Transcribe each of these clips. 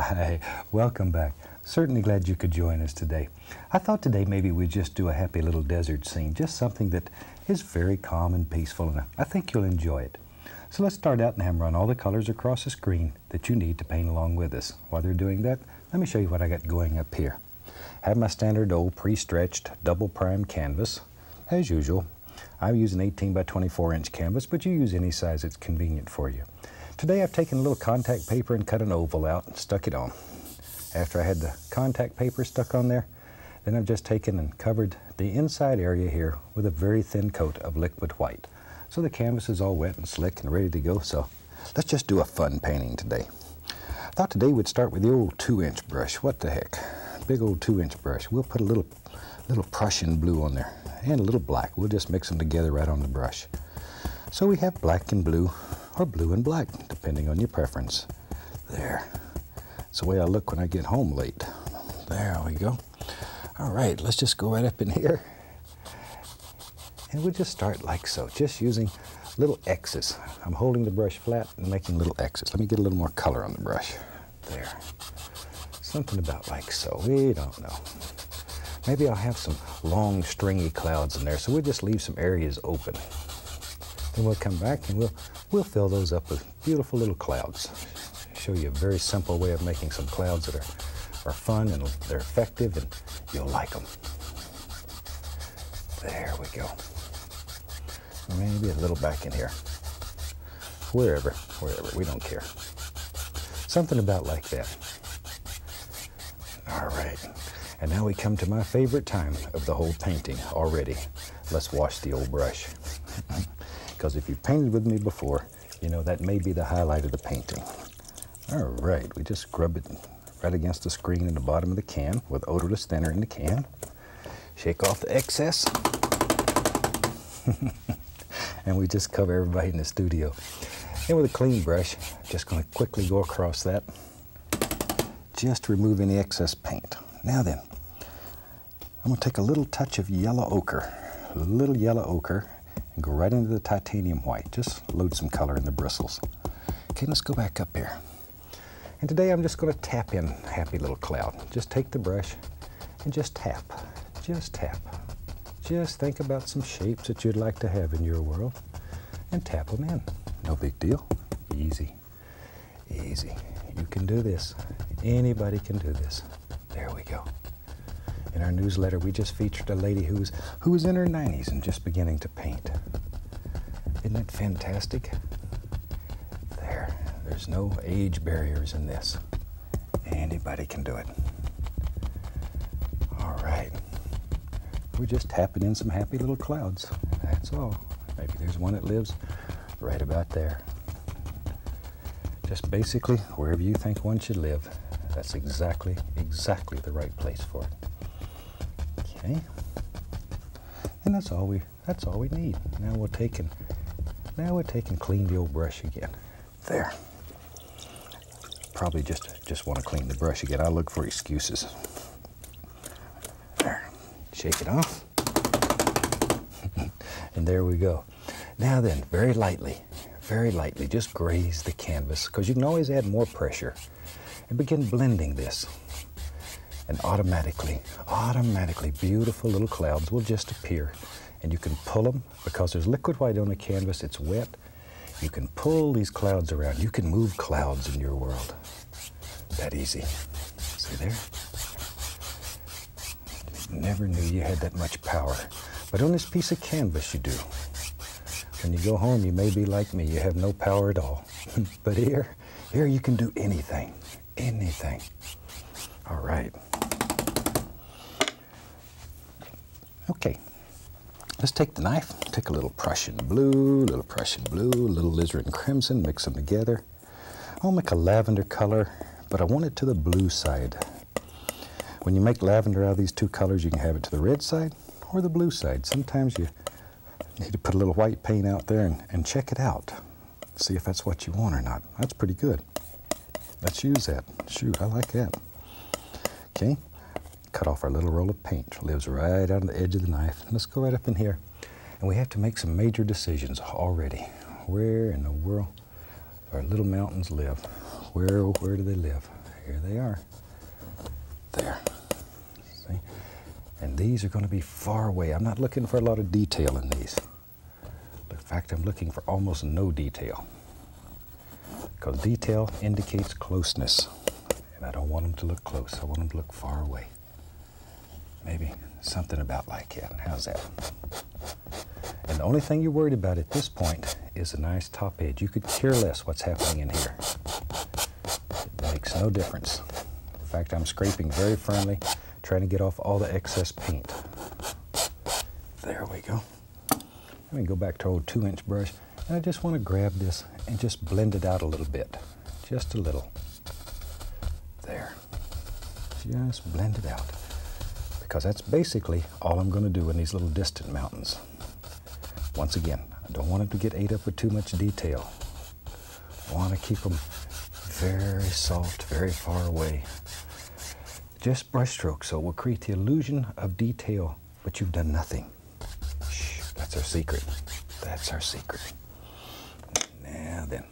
Hi, welcome back. Certainly glad you could join us today. I thought today maybe we'd just do a happy little desert scene, just something that is very calm and peaceful, and I think you'll enjoy it. So let's start out and have them run all the colors across the screen that you need to paint along with us. While they're doing that, let me show you what I got going up here. I have my standard old pre-stretched double primed canvas. As usual, I use an 18 by 24 inch canvas, but you use any size that's convenient for you. Today I've taken a little contact paper and cut an oval out and stuck it on. After I had the contact paper stuck on there, then I've just taken and covered the inside area here with a very thin coat of liquid white. So the canvas is all wet and slick and ready to go, so let's just do a fun painting today. I thought today we'd start with the old 2-inch brush. What the heck? Big old 2-inch brush. We'll put a little Prussian blue on there and a little black. We'll just mix them together right on the brush. So we have black and blue, or blue and black, depending on your preference. There. It's the way I look when I get home late. There we go. All right, let's just go right up in here. And we'll just start like so, just using little X's. I'm holding the brush flat and making little X's. Let me get a little more color on the brush. There. Something about like so. We don't know. Maybe I'll have some long, stringy clouds in there, so we'll just leave some areas open. Then we'll come back and we'll fill those up with beautiful little clouds. Show you a very simple way of making some clouds that are fun and they're effective and you'll like them. There we go. Maybe a little back in here. Wherever, we don't care. Something about like that. All right. And now we come to my favorite time of the whole painting already. Let's wash the old brush. Because if you've painted with me before, you know that may be the highlight of the painting. All right, we just scrub it right against the screen in the bottom of the can with odorless thinner in the can. Shake off the excess. And we just cover everybody in the studio. And with a clean brush, just going to quickly go across that. Just remove any excess paint. Now then, I'm going to take a little touch of yellow ochre, a little yellow ochre, and go right into the titanium white. Just load some color in the bristles. Okay, let's go back up here. And today I'm just going to tap in a happy little cloud. Just take the brush and just tap. Just tap. Just think about some shapes that you'd like to have in your world and tap them in. No big deal. Easy. Easy. You can do this. Anybody can do this. There we go. In our newsletter, we just featured a lady who was in her 90s and just beginning to paint. Isn't that fantastic? There's no age barriers in this. Anybody can do it. All right. We're just tapping in some happy little clouds. That's all. Maybe there's one that lives right about there. Just basically wherever you think one should live. That's exactly the right place for it. Okay. And that's all we need. Now we'll take and clean the old brush again. There. Probably just want to clean the brush again. I'll look for excuses. There. Shake it off. And there we go. Now then, very lightly, just graze the canvas, because you can always add more pressure. And begin blending this. And automatically, beautiful little clouds will just appear. And you can pull them, because there's liquid white on the canvas, it's wet. You can pull these clouds around. You can move clouds in your world. That easy. See there? Never knew you had that much power. But on this piece of canvas you do. When you go home, you may be like me. You have no power at all. But here you can do anything. Anything. All right. Okay. Let's take the knife, take a little Prussian blue, little alizarin crimson, mix them together. I'll make a lavender color, but I want it to the blue side. When you make lavender out of these two colors, you can have it to the red side or the blue side. Sometimes you need to put a little white paint out there and check it out. See if that's what you want or not. That's pretty good. Let's use that. Shoot, I like that. Okay. Cut off our little roll of paint. It lives right on the edge of the knife. Let's go right up in here. And we have to make some major decisions already. Where in the world our little mountains live? Where do they live? Here they are. There. See? And these are going to be far away. I'm not looking for a lot of detail in these. In fact, I'm looking for almost no detail. Because detail indicates closeness. And I don't want them to look close. I want them to look far away. Maybe something about like that. How's that? And the only thing you're worried about at this point is a nice top edge. You could care less what's happening in here. It makes no difference. In fact, I'm scraping very firmly, trying to get off all the excess paint. There we go. Let me go back to our old 2-inch brush, and I just want to grab this and just blend it out a little bit. Just a little. There. Just blend it out. Because that's basically all I'm going to do in these little distant mountains. Once again, I don't want them to get ate up with too much detail. I want to keep them very soft, very far away. Just brush strokes, so it will create the illusion of detail, but you've done nothing. Shh, that's our secret. That's our secret. Now then,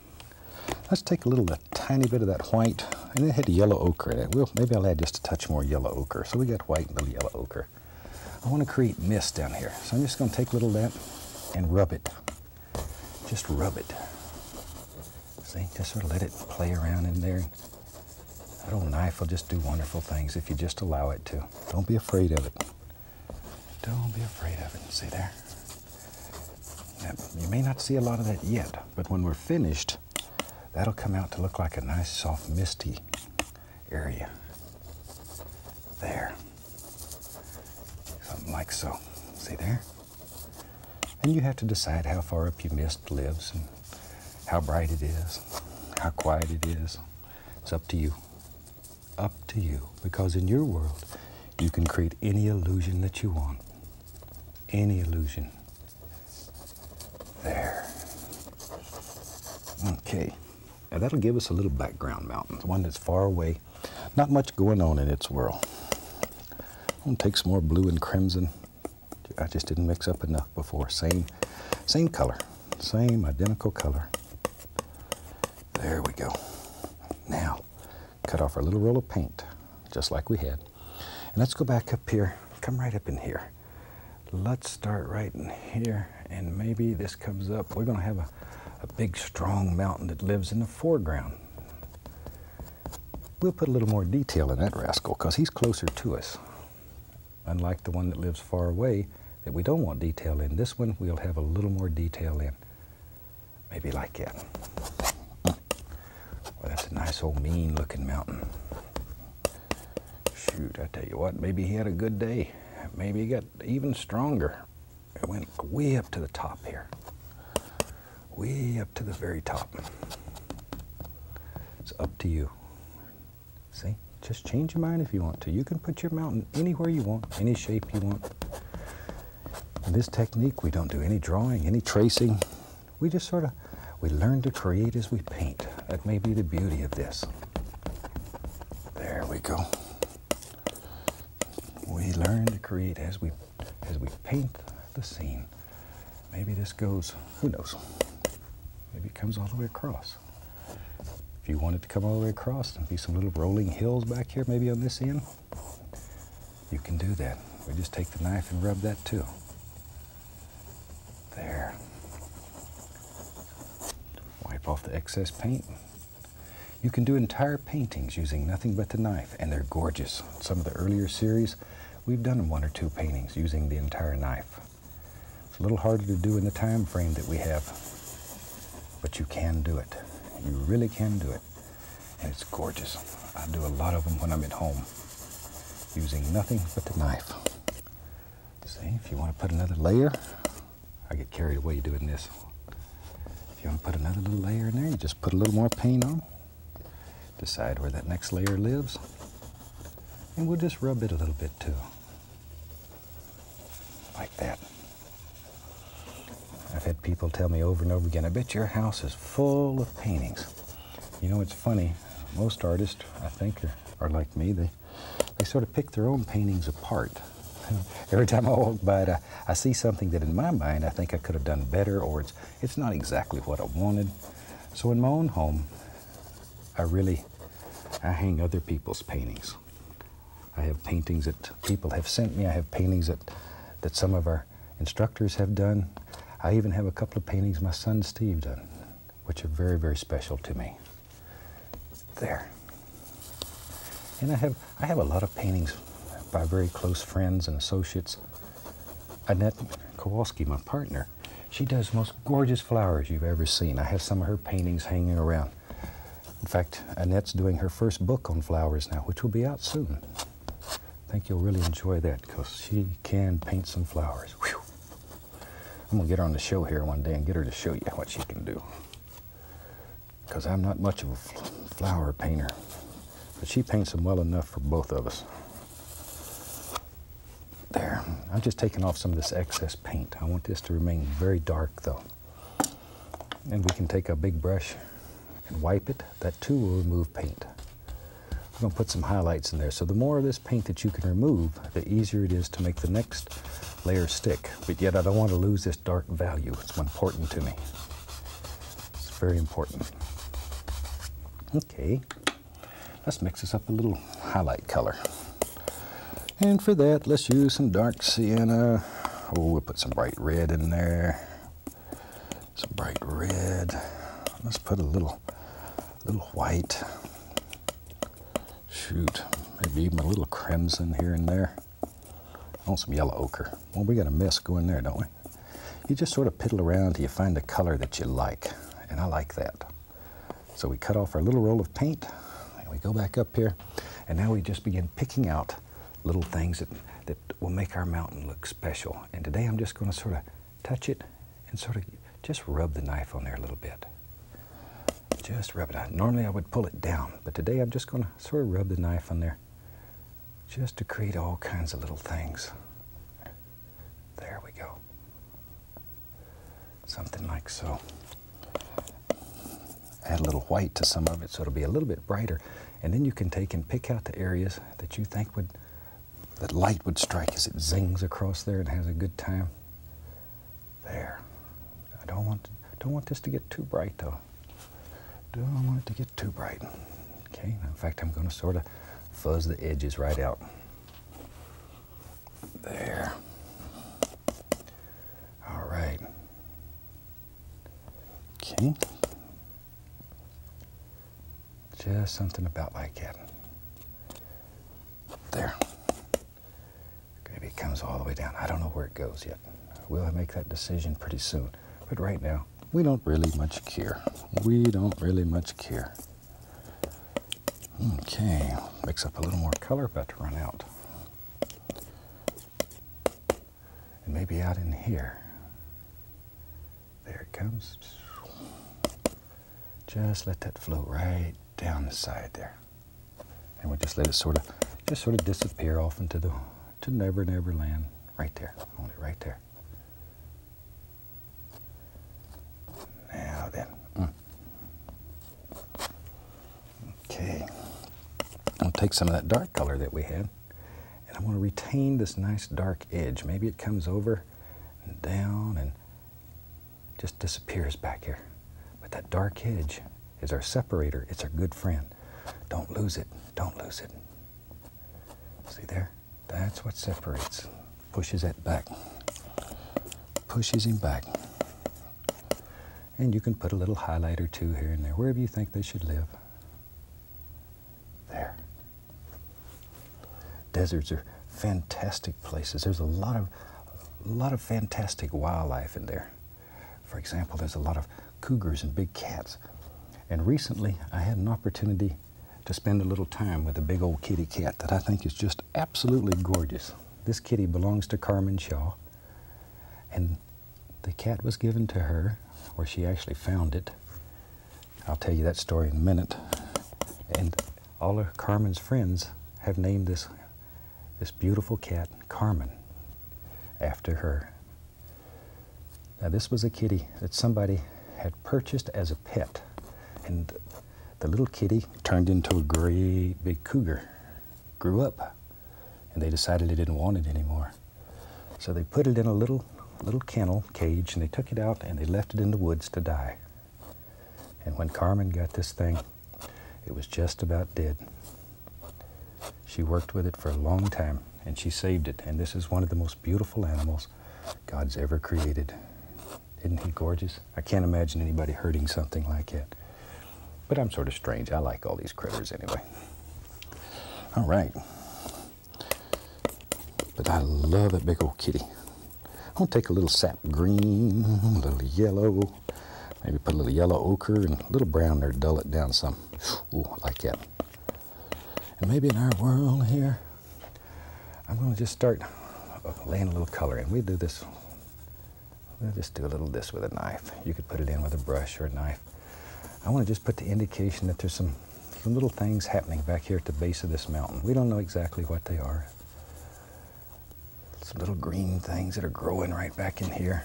let's take a tiny bit of that white, and then hit yellow ochre in it. Well, maybe I'll add just a touch more yellow ochre. So we got white and a little yellow ochre. I want to create mist down here, so I'm just going to take a little of that and rub it. Just rub it. See, just sort of let it play around in there. That old knife will just do wonderful things if you just allow it to. Don't be afraid of it. Don't be afraid of it. See there? Now, you may not see a lot of that yet, but when we're finished, that'll come out to look like a nice, soft, misty area. There. Something like so. See there? And you have to decide how far up your mist lives and how bright it is, how quiet it is. It's up to you. Up to you. Because in your world, you can create any illusion that you want. Any illusion. There. Okay. Now that'll give us a little background mountain, one that's far away, not much going on in its world. I'm going to take some more blue and crimson. I just didn't mix up enough before. Same color, same identical color. There we go. Now, cut off our little roll of paint, just like we had. And let's go back up here, come right up in here. Let's start right in here, and maybe this comes up. We're going to have a big, strong mountain that lives in the foreground. We'll put a little more detail in that rascal, because he's closer to us. Unlike the one that lives far away, that we don't want detail in. This one, we'll have a little more detail in. Maybe like that. Well, that's a nice old mean-looking mountain. Shoot, I tell you what, maybe he had a good day. Maybe he got even stronger. It went way up to the top here. Way up to the very top. It's up to you. See? Just change your mind if you want to. You can put your mountain anywhere you want, any shape you want. In this technique, we don't do any drawing, any tracing. We just we learn to create as we paint. That may be the beauty of this. There we go. We learn to create as we paint the scene. Maybe this goes, who knows? Maybe it comes all the way across. If you want it to come all the way across and be some little rolling hills back here, maybe on this end, you can do that. We just take the knife and rub that too. There. Wipe off the excess paint. You can do entire paintings using nothing but the knife, and they're gorgeous. Some of the earlier series, we've done 1 or 2 paintings using the entire knife. It's a little harder to do in the time frame that we have, but you can do it. You really can do it, and it's gorgeous. I do a lot of them when I'm at home, using nothing but the knife. See, if you want to put another layer, I get carried away doing this. If you want to put another little layer in there, you just put a little more paint on. Decide where that next layer lives, and we'll just rub it a little bit too. Like that. I've had people tell me over and over again, I bet your house is full of paintings. You know, it's funny. Most artists, I think, are like me. They sort of pick their own paintings apart. Every time I walk by it, I see something that in my mind I think I could have done better, or it's not exactly what I wanted. So in my own home, I I hang other people's paintings. I have paintings that people have sent me. I have paintings that some of our instructors have done. I even have a couple of paintings my son Steve done, which are very, very special to me. There. And I have a lot of paintings by very close friends and associates. Annette Kowalski, my partner, she does the most gorgeous flowers you've ever seen. I have some of her paintings hanging around. In fact, Annette's doing her first book on flowers now, which will be out soon. I think you'll really enjoy that because she can paint some flowers. Whew. I'm going to get her on the show here one day and get her to show you what she can do. Because I'm not much of a flower painter, but she paints them well enough for both of us. There, I'm just taking off some of this excess paint. I want this to remain very dark though. And we can take a big brush and wipe it. That too will remove paint. We're going to put some highlights in there. So the more of this paint that you can remove, the easier it is to make the next layer stick. But yet I don't want to lose this dark value. It's important to me. It's very important. Okay, let's mix this up a little highlight color. And for that, let's use some dark sienna. Oh, we'll put some bright red in there. Some bright red. Let's put a little white. Shoot, maybe even a little crimson here and there. I want some yellow ochre. Well, we got a mess going there, don't we? You just sort of piddle around till you find a color that you like, and I like that. So we cut off our little roll of paint, and we go back up here, and now we just begin picking out little things that will make our mountain look special. And today I'm just going to sort of touch it and sort of just rub the knife on there a little bit. Just rub it out. Normally I would pull it down, but today I'm just going to sort of rub the knife on there just to create all kinds of little things. There we go. Something like so. Add a little white to some of it so it'll be a little bit brighter, and then you can take and pick out the areas that you think that light would strike as it zings across there and has a good time. There. I don't want this to get too bright though. Don't want it to get too bright. Okay, in fact I'm going to sort of fuzz the edges right out. There. All right. Okay. Just something about like that. There. Maybe it comes all the way down. I don't know where it goes yet. We'll make that decision pretty soon. But right now, we don't really much care. We don't really much care. Okay, mix up a little more color, about to run out. And maybe out in here. There it comes. Just let that flow right down the side there. And we'll just let it sort of disappear off into the Never Never Land. Right there, only right there. Now then. Okay. I'll take some of that dark color that we had, and I'm going to retain this nice dark edge. Maybe it comes over and down and just disappears back here. But that dark edge is our separator. It's our good friend. Don't lose it. Don't lose it. See there? That's what separates. Pushes that back. Pushes him back. And you can put a little highlight or two here and there, wherever you think they should live. There. Deserts are fantastic places. There's a lot of fantastic wildlife in there. For example, there's a lot of cougars and big cats. And recently, I had an opportunity to spend a little time with a big old kitty cat that I think is just absolutely gorgeous. This kitty belongs to Carmen Shaw, and the cat was given to her where she actually found it. I'll tell you that story in a minute. And all of Carmen's friends have named this beautiful cat Carmen after her. Now this was a kitty that somebody had purchased as a pet, and the little kitty turned into a great big cougar, grew up, and they decided they didn't want it anymore. So they put it in a little kennel cage, and they took it out and they left it in the woods to die. And when Carmen got this thing, It was just about dead. She worked with it for a long time, and she saved it. And this is one of the most beautiful animals God's ever created. Isn't he gorgeous? I can't imagine anybody hurting something like that. But I'm sort of strange. I like all these critters anyway. All right. But I love that big old kitty. I'm going to take a little sap green, a little yellow, maybe put a little yellow ochre and a little brown there to dull it down some. Ooh, I like that. And maybe in our world here, I'm going to just start laying a little color in. We do this, we'll just do a little of this with a knife. You could put it in with a brush or a knife. I want to just put the indication that there's some little things happening back here at the base of this mountain. We don't know exactly what they are. Some little green things that are growing right back in here.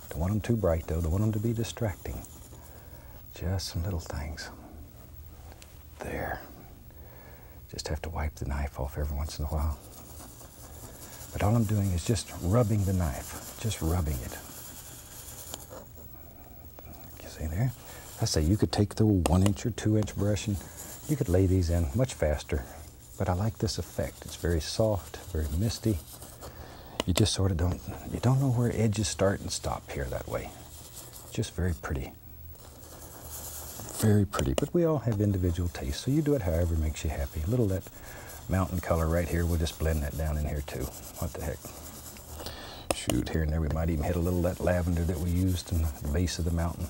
Don't want them too bright though, don't want them to be distracting. Just some little things. There. Just have to wipe the knife off every once in a while. But all I'm doing is just rubbing the knife, just rubbing it. You see there? I say you could take the 1-inch or 2-inch brush and you could lay these in much faster. But I like this effect. It's very soft, very misty. You just sort of don't know where edges start and stop here that way. Just very pretty. Very pretty, but we all have individual tastes, so you do it however makes you happy. A little of that mountain color right here, we'll just blend that down in here too. What the heck. Shoot, here and there we might even hit a little of that lavender that we used in the base of the mountain.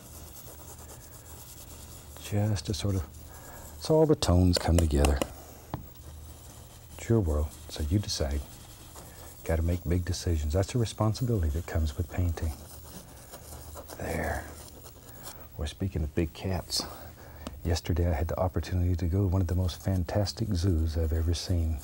Just to sort of, so all the tones come together. It's your world, so you decide. Got to make big decisions. That's a responsibility that comes with painting. There. We're speaking of big cats. Yesterday I had the opportunity to go to one of the most fantastic zoos I've ever seen.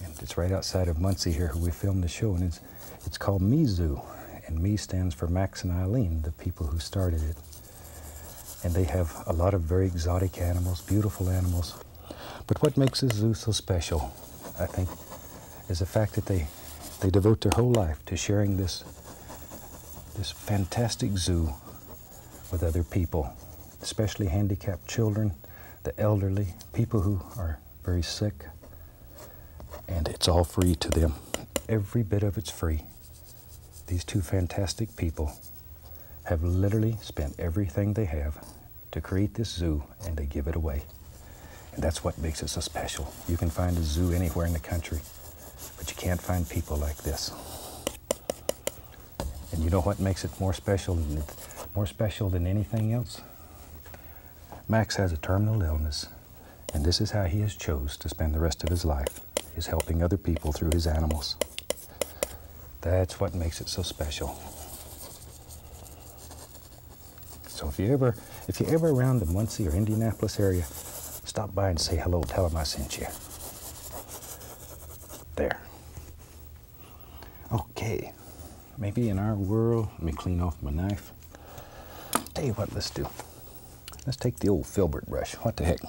And it's right outside of Muncie here where we filmed the show, and it's called Me Zoo. And Me stands for Max and Eileen, the people who started it. And they have a lot of very exotic animals, beautiful animals. But what makes this zoo so special, I think, is the fact that they devote their whole life to sharing this fantastic zoo with other people, especially handicapped children, the elderly, people who are very sick, and it's all free to them. Every bit of it's free. These two fantastic people have literally spent everything they have to create this zoo, and they give it away. And that's what makes it so special. You can find a zoo anywhere in the country, but you can't find people like this. And you know what makes it more special than anything else? Max has a terminal illness, and this is how he has chose to spend the rest of his life, is helping other people through his animals. That's what makes it so special. So if you're ever around the Muncie or Indianapolis area, stop by and say hello, tell them I sent you. There. Okay, maybe in our world, let me clean off my knife. Tell you what, let's do. Let's take the old filbert brush. What the heck?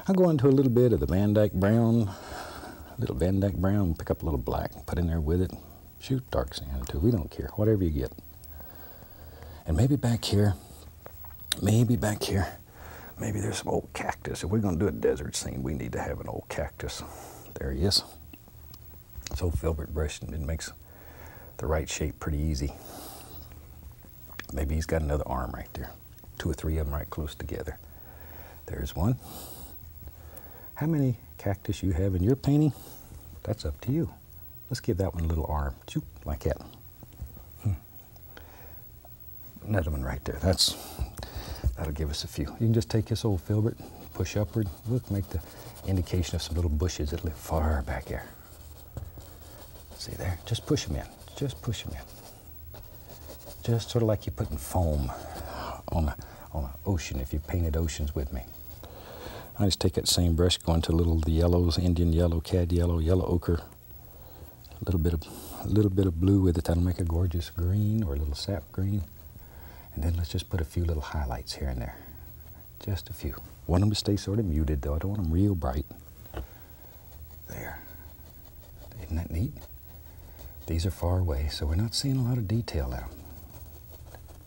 I'll go into a little bit of the Van Dyke brown, pick up a little black, put in there with it. Shoot dark sand too, we don't care, whatever you get. And maybe back here, maybe there's some old cactus. If we're gonna do a desert scene, we need to have an old cactus. There he is. This old filbert brush, it makes the right shape pretty easy. Maybe he's got another arm right there. 2 or 3 of them right close together. There's one. How many cactus you have in your painting? That's up to you. Let's give that one a little arm. Choop, like that. Another one right there. That'll give us a few. You can just take this old filbert, push upward. Look, make the indication of some little bushes that live far back there. See there? Just push them in. Just push them in. Just sort of like you're putting foam on an ocean if you painted oceans with me. I just take that same brush, go into the yellows, Indian yellow, cad yellow, yellow ochre, a little bit of blue with it. That'll make a gorgeous green or a little sap green. And then let's just put a few little highlights here and there. Just a few. Want them to stay sort of muted though. I don't want them real bright. There. Isn't that neat? These are far away, so we're not seeing a lot of detail in them.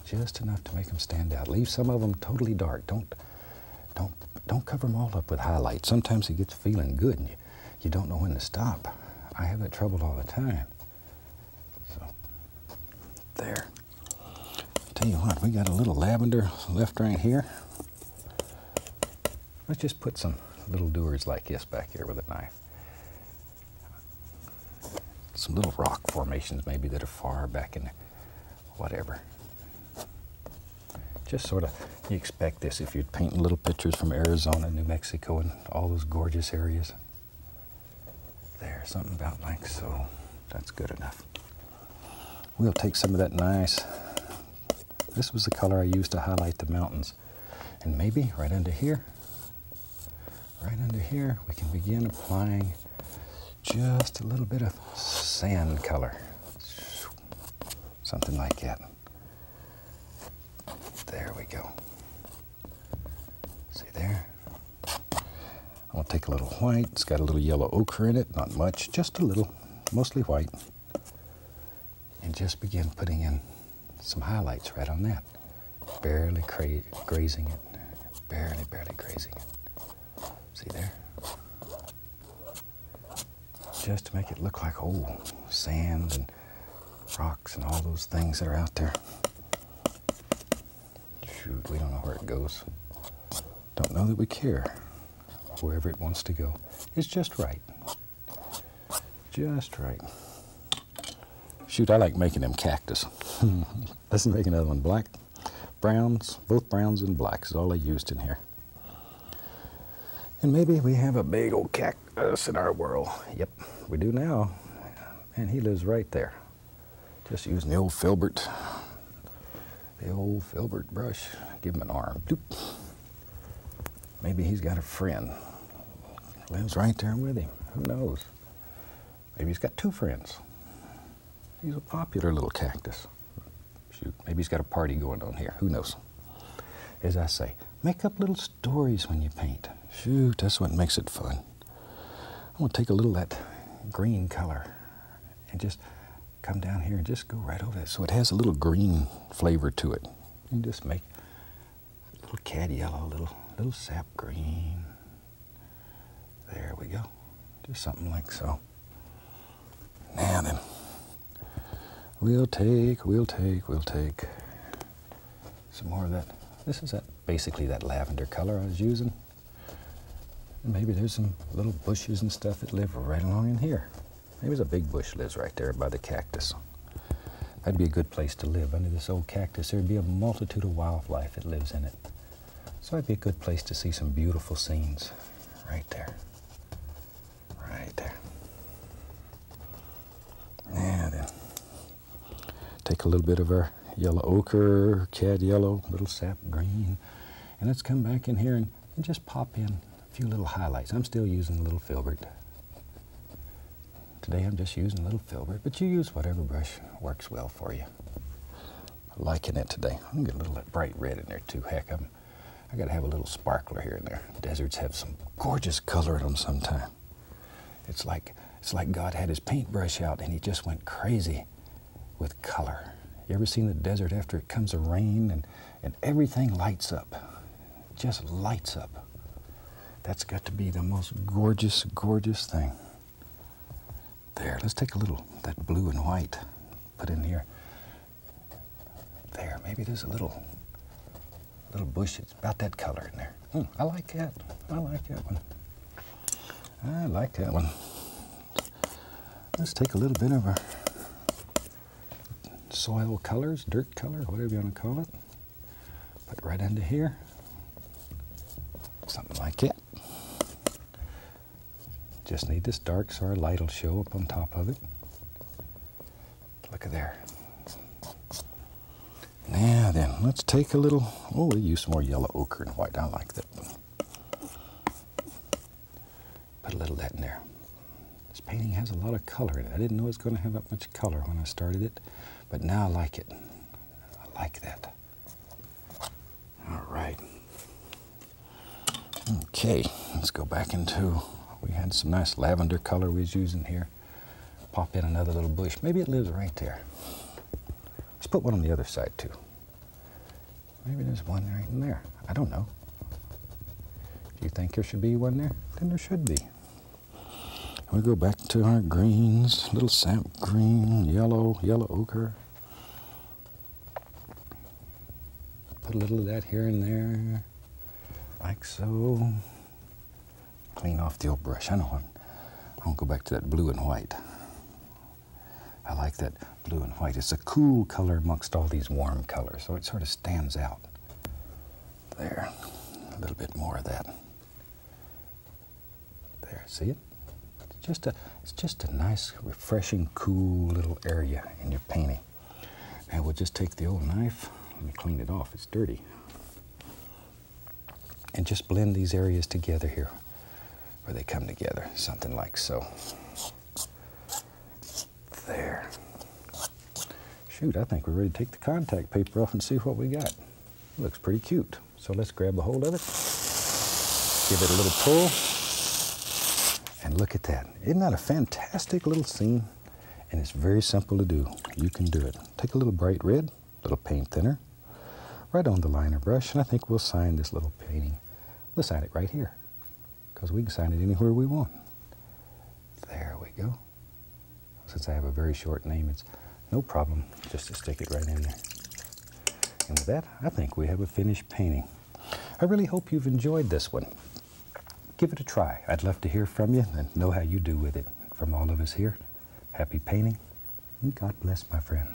Just enough to make them stand out. Leave some of them totally dark. Don't cover them all up with highlights. Sometimes it gets feeling good and you don't know when to stop. I have that trouble all the time. So, there. Tell you what, we got a little lavender left right here. Let's just put some little doers like this back here with a knife. Some little rock formations maybe that are far back in there. Whatever. Just sort of, you expect this if you're painting little pictures from Arizona, New Mexico, and all those gorgeous areas. There, something about like so. That's good enough. We'll take some of that nice, this was the color I used to highlight the mountains. And maybe right under here, we can begin applying just a little bit of sand color. Something like that. There we go. See there? I'm going to take a little white. It's got a little yellow ochre in it. Not much, just a little, mostly white. And just begin putting in some highlights right on that. Barely grazing it. Barely grazing it. See there? Just to make it look like, oh, sand and rocks and all those things that are out there. Shoot, we don't know where it goes. Don't know that we care. Wherever it wants to go. It's just right. Just right. Shoot, I like making them cactus. Let's make another one. Black, browns, both browns and blacks is all I used in here. And maybe we have a big old cactus in our world. Yep, we do now. And he lives right there. Just using the old filbert. The old filbert brush. Give him an arm. Doop. Maybe he's got a friend. Lives right there with him. Who knows? Maybe he's got two friends. He's a popular little cactus. Shoot, maybe he's got a party going on here. Who knows? As I say, make up little stories when you paint. Shoot, that's what makes it fun. I'm going to take a little of that green color and just come down here and just go right over it. So it has a little green flavor to it. You can just make a little cad yellow, little sap green. There we go. Just something like so. Now then, we'll take some more of that. This is basically that lavender color I was using. And maybe there's some little bushes and stuff that live right along in here. Maybe there's a big bush lives right there by the cactus. That'd be a good place to live. Under this old cactus, there'd be a multitude of wildlife that lives in it. So it'd be a good place to see some beautiful scenes. Right there. Right there. Now then, take a little bit of our yellow ochre, cad yellow, little sap green, and let's come back in here and just pop in a few little highlights. I'm still using a little filbert. Today I'm just using a little filbert, but you use whatever brush works well for you. I'm liking it today. I'm gonna get a little of that bright red in there too. Heck, I gotta have a little sparkler here and there. Deserts have some gorgeous color in them sometime. It's like God had his paintbrush out and he just went crazy with color. You ever seen the desert after it comes a rain and everything lights up? Just lights up. That's got to be the most gorgeous, gorgeous thing. There, let's take a little, that blue and white, put in here. There, maybe there's a little bush that's about that color in there. I like that. I like that one. I like that one. Let's take a little bit of our soil colors, dirt color, whatever you want to call it. Put right under here. Something like that. Just need this dark so our light will show up on top of it. Look at there. Now then, let's take a little, we'll use some more yellow ochre and white. I like that one. Put a little of that in there. This painting has a lot of color in it. I didn't know it was going to have that much color when I started it, but now I like it. I like that. All right. Okay, let's go back into, we had some nice lavender color we was using here. Pop in another little bush. Maybe it lives right there. Let's put one on the other side too. Maybe there's one right in there. I don't know. You think there should be one there? Then there should be. We go back to our greens, little sap green, yellow ochre. Put a little of that here and there, like so. Clean off the old brush. I want to go back to that blue and white. I like that blue and white. It's a cool color amongst all these warm colors, so it sort of stands out. There, a little bit more of that. There, see it? It's just a nice, refreshing, cool little area in your painting. Now we'll just take the old knife. Let me clean it off, it's dirty. And just blend these areas together here, where they come together, something like so. There. Shoot, I think we're ready to take the contact paper off and see what we got. It looks pretty cute. So let's grab a hold of it, give it a little pull, and look at that. Isn't that a fantastic little scene? And it's very simple to do. You can do it. Take a little bright red, little paint thinner, right on the liner brush, and I think we'll sign this little painting. We'll sign it right here, because we can sign it anywhere we want. There we go. Since I have a very short name, it's no problem just to stick it right in there. And with that, I think we have a finished painting. I really hope you've enjoyed this one. Give it a try. I'd love to hear from you and know how you do with it. From all of us here, happy painting, and God bless, my friend.